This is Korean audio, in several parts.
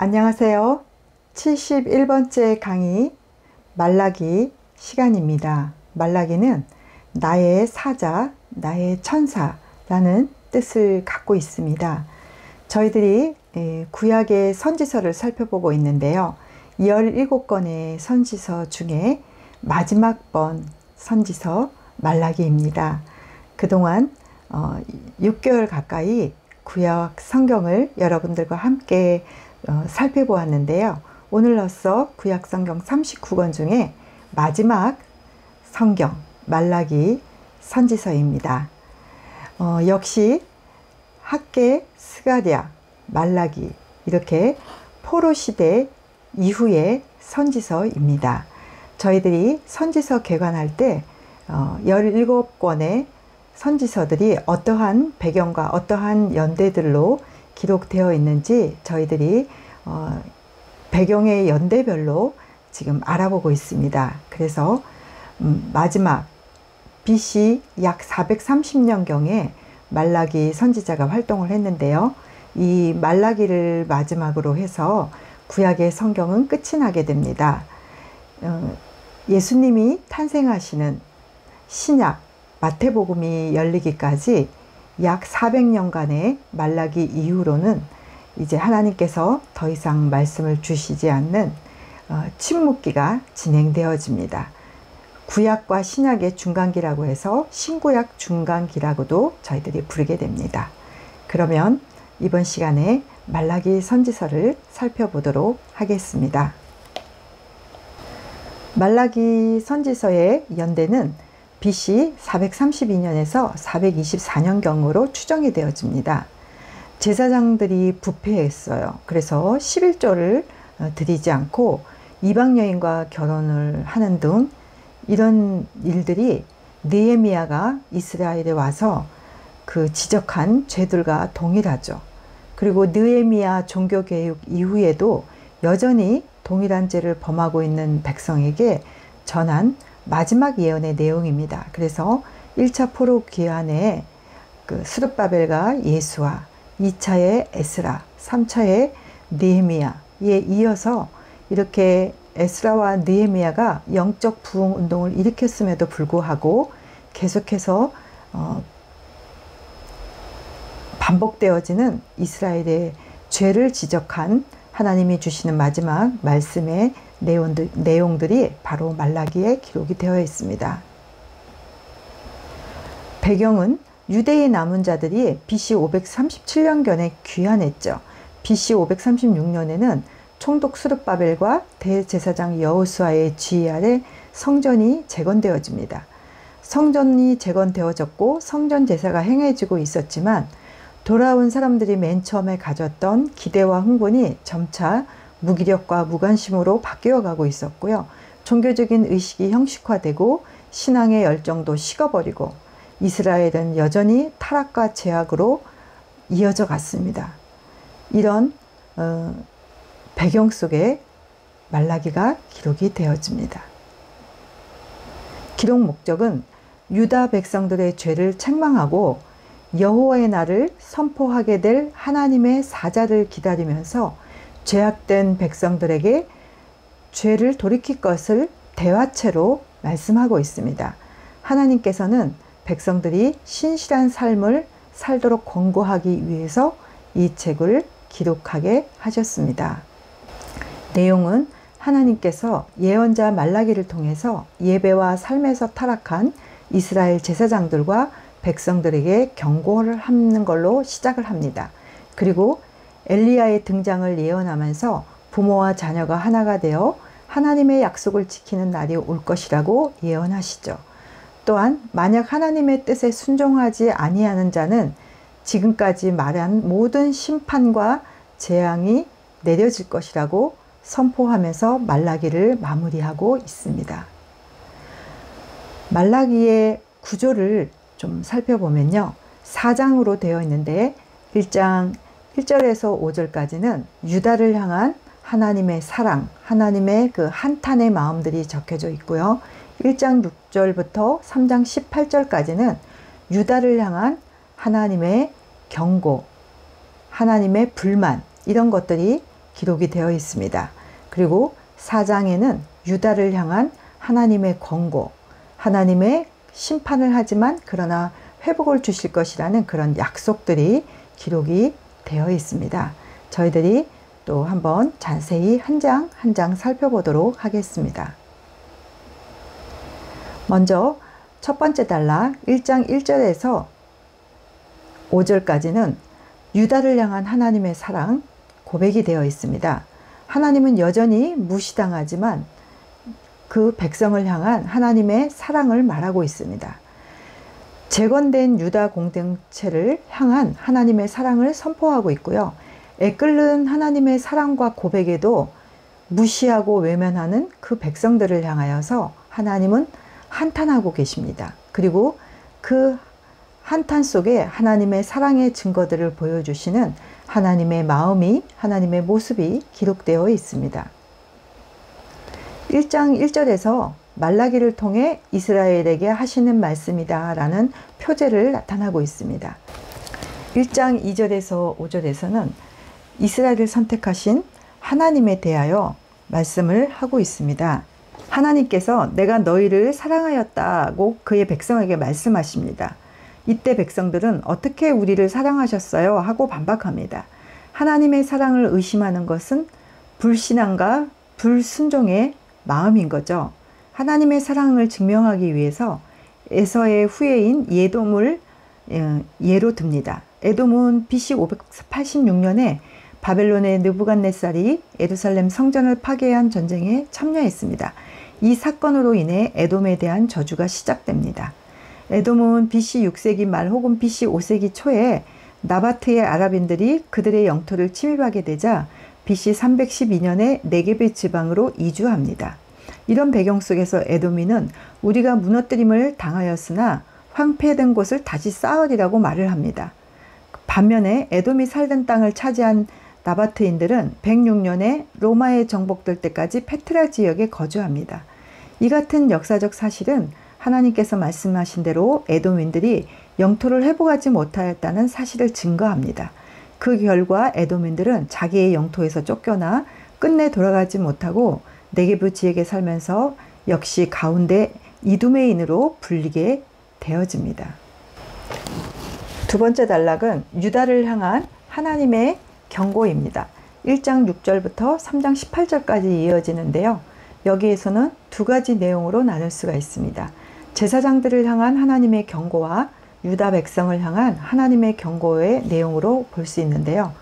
안녕하세요. 71번째 강의 말라기 시간입니다. 말라기는 나의 사자, 나의 천사라는 뜻을 갖고 있습니다. 저희들이 구약의 선지서를 살펴보고 있는데요. 17권의 선지서 중에 마지막 번 선지서 말라기입니다. 그동안 6개월 가까이 구약 성경을 여러분들과 함께 살펴보았는데요. 오늘로써 구약 성경 39권 중에 마지막 성경 말라기 선지서입니다. 역시 학개, 스가랴, 말라기 이렇게 포로 시대 이후의 선지서입니다. 저희들이 선지서 개관할 때 17권의 선지서들이 어떠한 배경과 어떠한 연대들로 기록되어 있는지 저희들이 배경의 연대별로 지금 알아보고 있습니다. 그래서 마지막 BC 약 430년경에 말라기 선지자가 활동을 했는데요. 이 말라기를 마지막으로 해서 구약의 성경은 끝이 나게 됩니다. 예수님이 탄생하시는 신약 마태복음이 열리기까지 약 400년간의 말라기 이후로는 이제 하나님께서 더 이상 말씀을 주시지 않는 침묵기가 진행되어집니다. 구약과 신약의 중간기라고 해서 신구약 중간기라고도 저희들이 부르게 됩니다. 그러면 이번 시간에 말라기 선지서를 살펴보도록 하겠습니다. 말라기 선지서의 연대는 BC 432년에서 424년경으로 추정이 되어집니다. 제사장들이 부패했어요. 그래서 11조를 드리지 않고 이방 여인과 결혼을 하는 등 이런 일들이 느헤미야가 이스라엘에 와서 그 지적한 죄들과 동일하죠. 그리고 느헤미야 종교개혁 이후에도 여전히 동일한 죄를 범하고 있는 백성에게 전한 마지막 예언의 내용입니다. 그래서 1차 포로 귀환에 그 스룹바벨과 예수와 2차의 에스라, 3차의 느헤미야에 이어서 이렇게 에스라와 느헤미야가 영적 부흥 운동을 일으켰음에도 불구하고 계속해서 반복되어지는 이스라엘의 죄를 지적한 하나님이 주시는 마지막 말씀의 내용들이 바로 말라기에 기록이 되어 있습니다. 배경은 유대의 남은 자들이 BC 537년경에 귀환했죠. BC 536년에는 총독 스룹바벨과 대제사장 여호수아의 지휘 아래 성전이 재건되어집니다. 성전이 재건되어졌고 성전 제사가 행해지고 있었지만 돌아온 사람들이 맨 처음에 가졌던 기대와 흥분이 점차 무기력과 무관심으로 바뀌어가고 있었고요. 종교적인 의식이 형식화되고 신앙의 열정도 식어버리고 이스라엘은 여전히 타락과 죄악으로 이어져 갔습니다. 이런 배경 속에 말라기가 기록이 되어집니다. 기록 목적은 유다 백성들의 죄를 책망하고 여호와의 날을 선포하게 될 하나님의 사자를 기다리면서 죄악된 백성들에게 죄를 돌이킬 것을 대화체로 말씀하고 있습니다. 하나님께서는 백성들이 신실한 삶을 살도록 권고하기 위해서 이 책을 기록하게 하셨습니다. 내용은 하나님께서 예언자 말라기를 통해서 예배와 삶에서 타락한 이스라엘 제사장들과 백성들에게 경고를 하는 걸로 시작을 합니다. 그리고 엘리야의 등장을 예언하면서 부모와 자녀가 하나가 되어 하나님의 약속을 지키는 날이 올 것이라고 예언하시죠. 또한 만약 하나님의 뜻에 순종하지 아니하는 자는 지금까지 말한 모든 심판과 재앙이 내려질 것이라고 선포하면서 말라기를 마무리하고 있습니다. 말라기의 구조를 좀 살펴보면요. 4장으로 되어 있는데 1장 1절에서 5절까지는 유다를 향한 하나님의 사랑, 하나님의 그 한탄의 마음들이 적혀져 있고요. 1장 6절부터 3장 18절까지는 유다를 향한 하나님의 경고, 하나님의 불만 이런 것들이 기록이 되어 있습니다. 그리고 4장에는 유다를 향한 하나님의 권고, 하나님의 심판을 하지만 그러나 회복을 주실 것이라는 그런 약속들이 기록이 되어 있습니다. 저희들이 또 한번 자세히 한 장 한 장 살펴보도록 하겠습니다. 먼저 첫 번째 단락 1장 1절에서 5절까지는 유다를 향한 하나님의 사랑 고백이 되어 있습니다. 하나님은 여전히 무시당하지만 그 백성을 향한 하나님의 사랑을 말하고 있습니다. 재건된 유다 공동체를 향한 하나님의 사랑을 선포하고 있고요. 애끓는 하나님의 사랑과 고백에도 무시하고 외면하는 그 백성들을 향하여서 하나님은 한탄하고 계십니다. 그리고 그 한탄 속에 하나님의 사랑의 증거들을 보여주시는 하나님의 마음이, 하나님의 모습이 기록되어 있습니다. 1장 1절에서 말라기를 통해 이스라엘에게 하시는 말씀이다 라는 표제를 나타나고 있습니다. 1장 2절에서 5절에서는 이스라엘을 선택하신 하나님에 대하여 말씀을 하고 있습니다. 하나님께서 내가 너희를 사랑하였다고 그의 백성에게 말씀하십니다. 이때 백성들은 어떻게 우리를 사랑하셨어요? 하고 반박합니다. 하나님의 사랑을 의심하는 것은 불신앙과 불순종의 마음인 거죠. 하나님의 사랑을 증명하기 위해서 에서의 후예인 예돔을 예로 듭니다. 에돔은 BC 586년에 바벨론의 느부갓네살이 예루살렘 성전을 파괴한 전쟁에 참여했습니다. 이 사건으로 인해 에돔에 대한 저주가 시작됩니다. 에돔은 BC 6세기 말 혹은 BC 5세기 초에 나바트의 아랍인들이 그들의 영토를 침입하게 되자 BC 312년에 네게브 지방으로 이주합니다. 이런 배경 속에서 에돔인은 우리가 무너뜨림을 당하였으나 황폐된 곳을 다시 쌓으리라고 말을 합니다. 반면에 에돔이 살던 땅을 차지한 나바트인들은 106년에 로마에 정복될 때까지 페트라 지역에 거주합니다. 이 같은 역사적 사실은 하나님께서 말씀하신 대로 에돔인들이 영토를 회복하지 못하였다는 사실을 증거합니다. 그 결과 에돔인들은 자기의 영토에서 쫓겨나 끝내 돌아가지 못하고 네게브 지역에 살면서 역시 가운데 이두메인으로 불리게 되어집니다. 두 번째 단락은 유다를 향한 하나님의 경고입니다. 1장 6절부터 3장 18절까지 이어지는데요. 여기에서는 두 가지 내용으로 나눌 수가 있습니다. 제사장들을 향한 하나님의 경고와 유다 백성을 향한 하나님의 경고의 내용으로 볼 수 있는데요.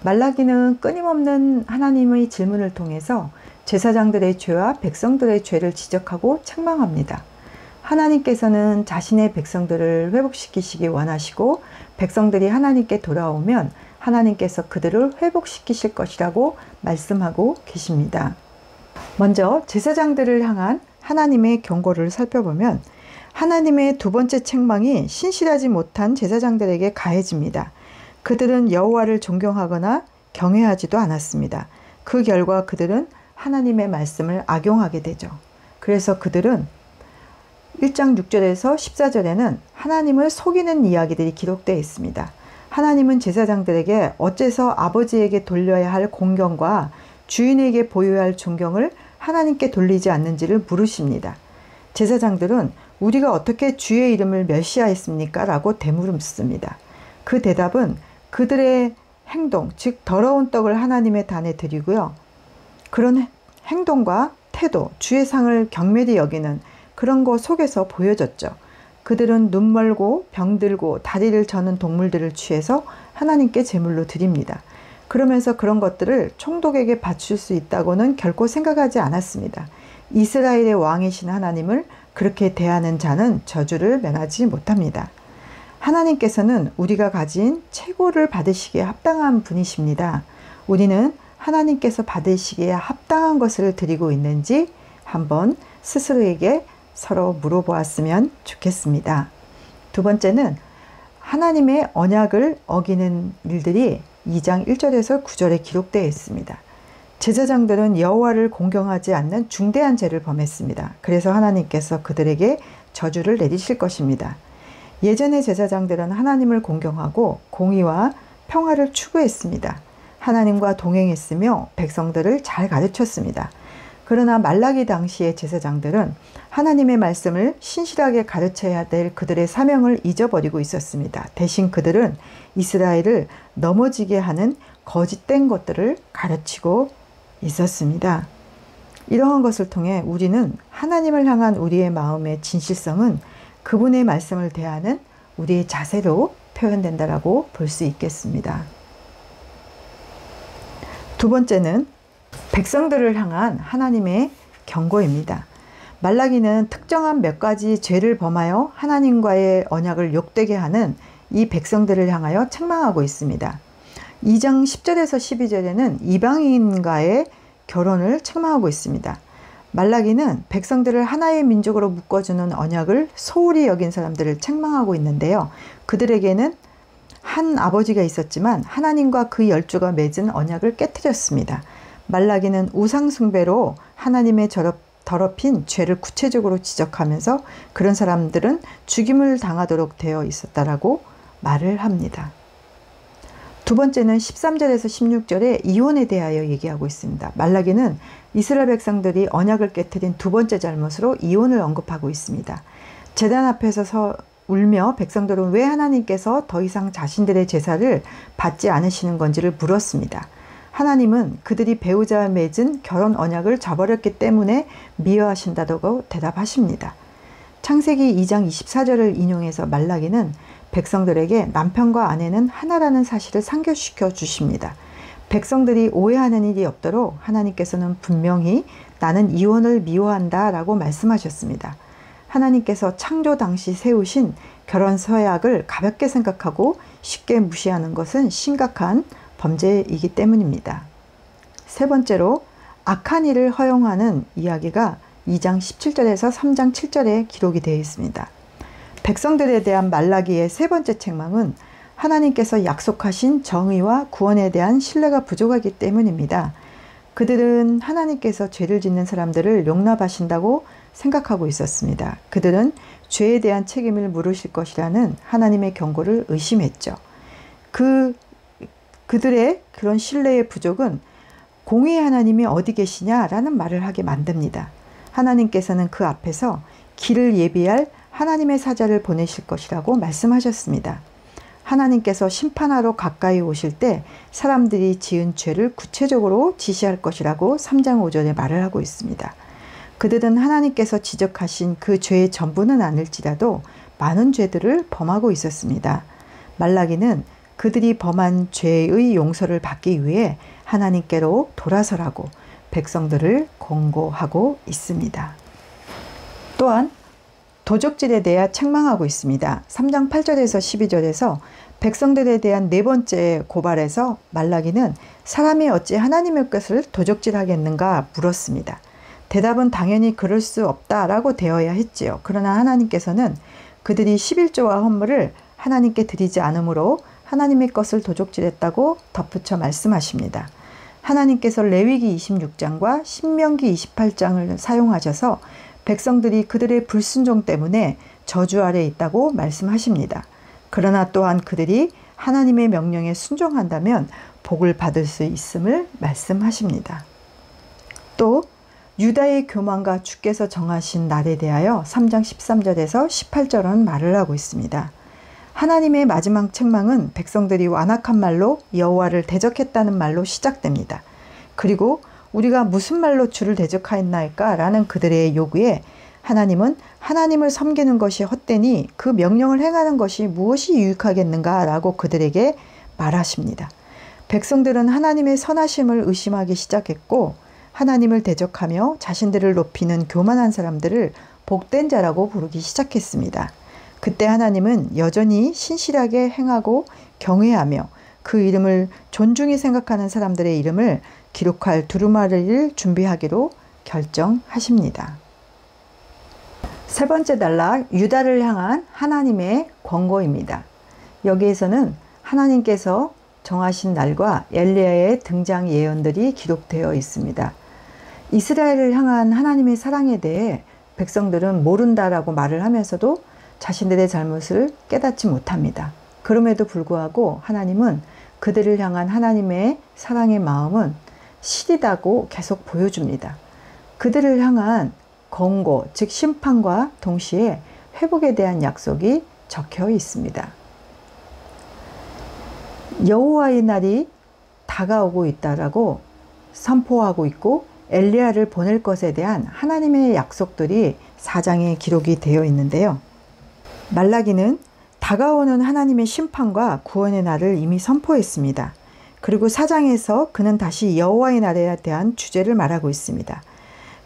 말라기는 끊임없는 하나님의 질문을 통해서 제사장들의 죄와 백성들의 죄를 지적하고 책망합니다. 하나님께서는 자신의 백성들을 회복시키시기 원하시고 백성들이 하나님께 돌아오면 하나님께서 그들을 회복시키실 것이라고 말씀하고 계십니다. 먼저 제사장들을 향한 하나님의 경고를 살펴보면 하나님의 두 번째 책망이 신실하지 못한 제사장들에게 가해집니다. 그들은 여호와를 존경하거나 경외하지도 않았습니다. 그 결과 그들은 하나님의 말씀을 악용하게 되죠. 그래서 그들은 1장 6절에서 14절에는 하나님을 속이는 이야기들이 기록되어 있습니다. 하나님은 제사장들에게 어째서 아버지에게 돌려야 할 공경과 주인에게 보여야 할 존경을 하나님께 돌리지 않는지를 물으십니다. 제사장들은 우리가 어떻게 주의 이름을 멸시하였습니까? 라고 되물음습니다. 그 대답은 그들의 행동, 즉 더러운 떡을 하나님의 단에 드리고요. 그런 행동과 태도, 주의 상을 경멸히 여기는 그런 거 속에서 보여졌죠. 그들은 눈 멀고 병들고 다리를 저는 동물들을 취해서 하나님께 제물로 드립니다. 그러면서 그런 것들을 총독에게 바칠 수 있다고는 결코 생각하지 않았습니다. 이스라엘의 왕이신 하나님을 그렇게 대하는 자는 저주를 면하지 못합니다. 하나님께서는 우리가 가진 최고를 받으시기에 합당한 분이십니다. 우리는 하나님께서 받으시기에 합당한 것을 드리고 있는지 한번 스스로에게 서로 물어보았으면 좋겠습니다. 두 번째는 하나님의 언약을 어기는 일들이 2장 1절에서 9절에 기록되어 있습니다. 제사장들은 여호와를 공경하지 않는 중대한 죄를 범했습니다. 그래서 하나님께서 그들에게 저주를 내리실 것입니다. 예전의 제사장들은 하나님을 공경하고 공의와 평화를 추구했습니다. 하나님과 동행했으며 백성들을 잘 가르쳤습니다. 그러나 말라기 당시의 제사장들은 하나님의 말씀을 신실하게 가르쳐야 될 그들의 사명을 잊어버리고 있었습니다. 대신 그들은 이스라엘을 넘어지게 하는 거짓된 것들을 가르치고 있었습니다. 이러한 것을 통해 우리는 하나님을 향한 우리의 마음의 진실성은 그분의 말씀을 대하는 우리의 자세로 표현된다라고 볼 수 있겠습니다. 두 번째는 백성들을 향한 하나님의 경고입니다. 말라기는 특정한 몇 가지 죄를 범하여 하나님과의 언약을 욕되게 하는 이 백성들을 향하여 책망하고 있습니다. 2장 10절에서 12절에는 이방인과의 결혼을 책망하고 있습니다. 말라기는 백성들을 하나의 민족으로 묶어주는 언약을 소홀히 여긴 사람들을 책망하고 있는데요. 그들에게는 한 아버지가 있었지만 하나님과 그 열조가 맺은 언약을 깨뜨렸습니다. 말라기는 우상 숭배로 하나님의 더럽힌 죄를 구체적으로 지적하면서 그런 사람들은 죽임을 당하도록 되어 있었다라고 말을 합니다. 두 번째는 13절에서 16절에 이혼에 대하여 얘기하고 있습니다. 말라기는 이스라엘 백성들이 언약을 깨뜨린 두 번째 잘못으로 이혼을 언급하고 있습니다. 제단 앞에서 울며 백성들은 왜 하나님께서 더 이상 자신들의 제사를 받지 않으시는 건지를 물었습니다. 하나님은 그들이 배우자와 맺은 결혼 언약을 저버렸기 때문에 미워하신다고 대답하십니다. 창세기 2장 24절을 인용해서 말라기는 백성들에게 남편과 아내는 하나라는 사실을 상기시켜 주십니다. 백성들이 오해하는 일이 없도록 하나님께서는 분명히 나는 이혼을 미워한다 라고 말씀하셨습니다. 하나님께서 창조 당시 세우신 결혼 서약을 가볍게 생각하고 쉽게 무시하는 것은 심각한 범죄이기 때문입니다. 세 번째로 악한 일을 허용하는 이야기가 2장 17절에서 3장 7절에 기록이 되어 있습니다. 백성들에 대한 말라기의 세 번째 책망은 하나님께서 약속하신 정의와 구원에 대한 신뢰가 부족하기 때문입니다. 그들은 하나님께서 죄를 짓는 사람들을 용납하신다고 생각하고 있었습니다. 그들은 죄에 대한 책임을 물으실 것이라는 하나님의 경고를 의심했죠. 그들의 그런 신뢰의 부족은 공의의 하나님이 어디 계시냐라는 말을 하게 만듭니다. 하나님께서는 그 앞에서 길을 예비할 하나님의 사자를 보내실 것이라고 말씀하셨습니다. 하나님께서 심판하러 가까이 오실 때 사람들이 지은 죄를 구체적으로 지시할 것이라고 3장 5절에 말을 하고 있습니다. 그들은 하나님께서 지적하신 그 죄의 전부는 아닐지라도 많은 죄들을 범하고 있었습니다. 말라기는 그들이 범한 죄의 용서를 받기 위해 하나님께로 돌아서라고 백성들을 권고하고 있습니다. 또한 도적질에 대해 책망하고 있습니다. 3장 8절에서 12절에서 백성들에 대한 네 번째 고발에서 말라기는 사람이 어찌 하나님의 것을 도적질하겠는가 물었습니다. 대답은 당연히 그럴 수 없다라고 되어야 했지요. 그러나 하나님께서는 그들이 11조와 헌물을 하나님께 드리지 않으므로 하나님의 것을 도적질했다고 덧붙여 말씀하십니다. 하나님께서 레위기 26장과 신명기 28장을 사용하셔서 백성들이 그들의 불순종 때문에 저주 아래 있다고 말씀하십니다. 그러나 또한 그들이 하나님의 명령에 순종한다면 복을 받을 수 있음을 말씀하십니다. 또 유다의 교만과 주께서 정하신 날에 대하여 3장 13절에서 18절은 말을 하고 있습니다. 하나님의 마지막 책망은 백성들이 완악한 말로 여호와를 대적했다는 말로 시작됩니다. 그리고 우리가 무슨 말로 주를 대적하였나이까? 라는 그들의 요구에 하나님은 하나님을 섬기는 것이 헛되니 그 명령을 행하는 것이 무엇이 유익하겠는가? 라고 그들에게 말하십니다. 백성들은 하나님의 선하심을 의심하기 시작했고 하나님을 대적하며 자신들을 높이는 교만한 사람들을 복된 자라고 부르기 시작했습니다. 그때 하나님은 여전히 신실하게 행하고 경외하며 그 이름을 존중히 생각하는 사람들의 이름을 기록할 두루마리를 준비하기로 결정하십니다. 세 번째 단락, 유다를 향한 하나님의 권고입니다. 여기에서는 하나님께서 정하신 날과 엘리야의 등장 예언들이 기록되어 있습니다. 이스라엘을 향한 하나님의 사랑에 대해 백성들은 모른다라고 말을 하면서도 자신들의 잘못을 깨닫지 못합니다. 그럼에도 불구하고 하나님은 그들을 향한 하나님의 사랑의 마음은 시리다고 계속 보여줍니다. 그들을 향한 권고, 즉 심판과 동시에 회복에 대한 약속이 적혀 있습니다. 여호와의 날이 다가오고 있다라고 선포하고 있고 엘리야를 보낼 것에 대한 하나님의 약속들이 4장에 기록이 되어 있는데요. 말라기는 다가오는 하나님의 심판과 구원의 날을 이미 선포했습니다. 그리고 4장에서 그는 다시 여호와의 날에 대한 주제를 말하고 있습니다.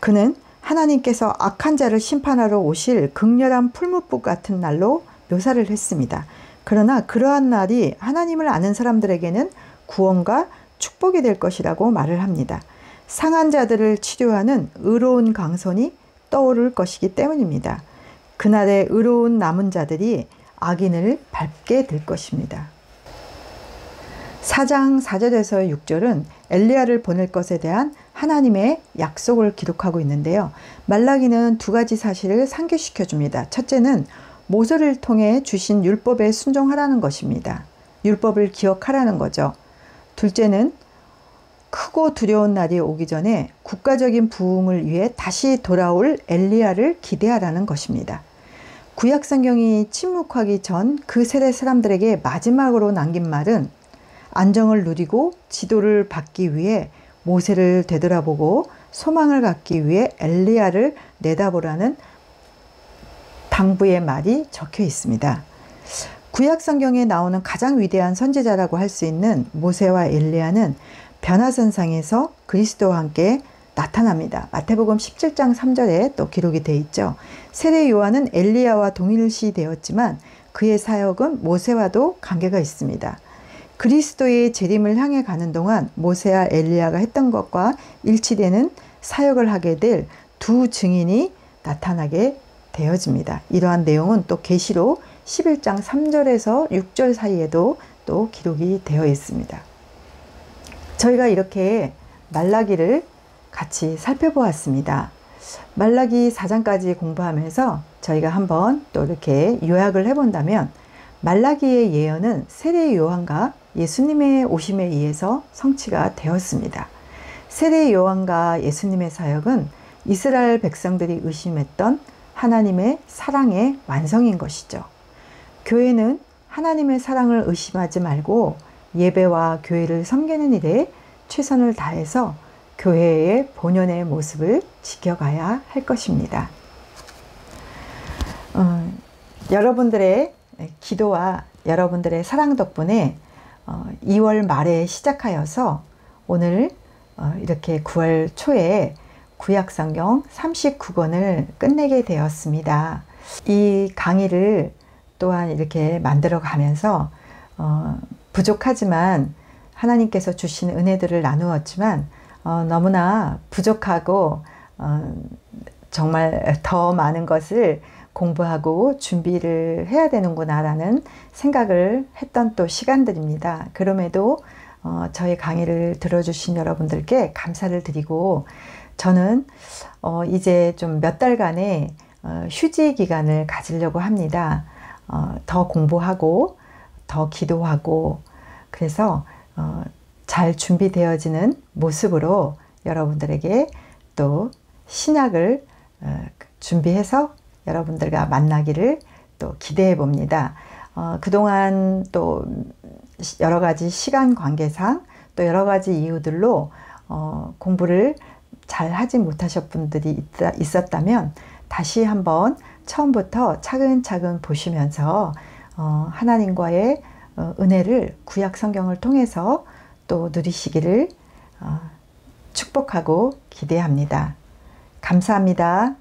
그는 하나님께서 악한 자를 심판하러 오실 극렬한 풀무불 같은 날로 묘사를 했습니다. 그러나 그러한 날이 하나님을 아는 사람들에게는 구원과 축복이 될 것이라고 말을 합니다. 상한 자들을 치료하는 의로운 강선이 떠오를 것이기 때문입니다. 그날의 의로운 남은 자들이 악인을 밟게 될 것입니다. 4장 4절에서 6절은 엘리야를 보낼 것에 대한 하나님의 약속을 기록하고 있는데요. 말라기는 두 가지 사실을 상기시켜 줍니다. 첫째는 모세를 통해 주신 율법에 순종하라는 것입니다. 율법을 기억하라는 거죠. 둘째는 크고 두려운 날이 오기 전에 국가적인 부흥을 위해 다시 돌아올 엘리야를 기대하라는 것입니다. 구약 성경이 침묵하기 전 그 세대 사람들에게 마지막으로 남긴 말은 안정을 누리고 지도를 받기 위해 모세를 되돌아보고 소망을 갖기 위해 엘리야를 내다보라는 당부의 말이 적혀 있습니다. 구약 성경에 나오는 가장 위대한 선지자라고 할 수 있는 모세와 엘리야는 변화선상에서 그리스도와 함께 나타납니다. 마태복음 17장 3절에 또 기록이 되어 있죠. 세례 요한은 엘리야와 동일시 되었지만 그의 사역은 모세와도 관계가 있습니다. 그리스도의 재림을 향해 가는 동안 모세와 엘리야가 했던 것과 일치되는 사역을 하게 될 두 증인이 나타나게 되어집니다. 이러한 내용은 또 계시록 11장 3절에서 6절 사이에도 또 기록이 되어 있습니다. 저희가 이렇게 말라기를 같이 살펴보았습니다. 말라기 4장까지 공부하면서 저희가 한번 또 이렇게 요약을 해본다면 말라기의 예언은 세례 요한과 예수님의 오심에 의해서 성취가 되었습니다. 세례 요한과 예수님의 사역은 이스라엘 백성들이 의심했던 하나님의 사랑의 완성인 것이죠. 교회는 하나님의 사랑을 의심하지 말고 예배와 교회를 섬기는 일에 최선을 다해서 교회의 본연의 모습을 지켜가야 할 것입니다. 여러분들의 기도와 여러분들의 사랑 덕분에 2월 말에 시작하여서 오늘 이렇게 9월 초에 구약성경 39권을 끝내게 되었습니다. 이 강의를 또한 이렇게 만들어 가면서 부족하지만 하나님께서 주신 은혜들을 나누었지만 너무나 부족하고 정말 더 많은 것을 공부하고 준비를 해야 되는구나 라는 생각을 했던 또 시간들입니다. 그럼에도 저희 강의를 들어주신 여러분들께 감사를 드리고 저는 이제 좀 몇 달간의 휴지 기간을 가지려고 합니다. 더 공부하고 더 기도하고 그래서 잘 준비되어지는 모습으로 여러분들에게 또 신약을 준비해서 여러분들과 만나기를 또 기대해 봅니다. 그동안 또 여러 가지 시간 관계상 또 여러 가지 이유들로 공부를 잘 하지 못하셨 분들이 있었다면 다시 한번 처음부터 차근차근 보시면서 하나님과의 은혜를 구약 성경을 통해서 또 누리시기를 축복하고 기대합니다. 감사합니다.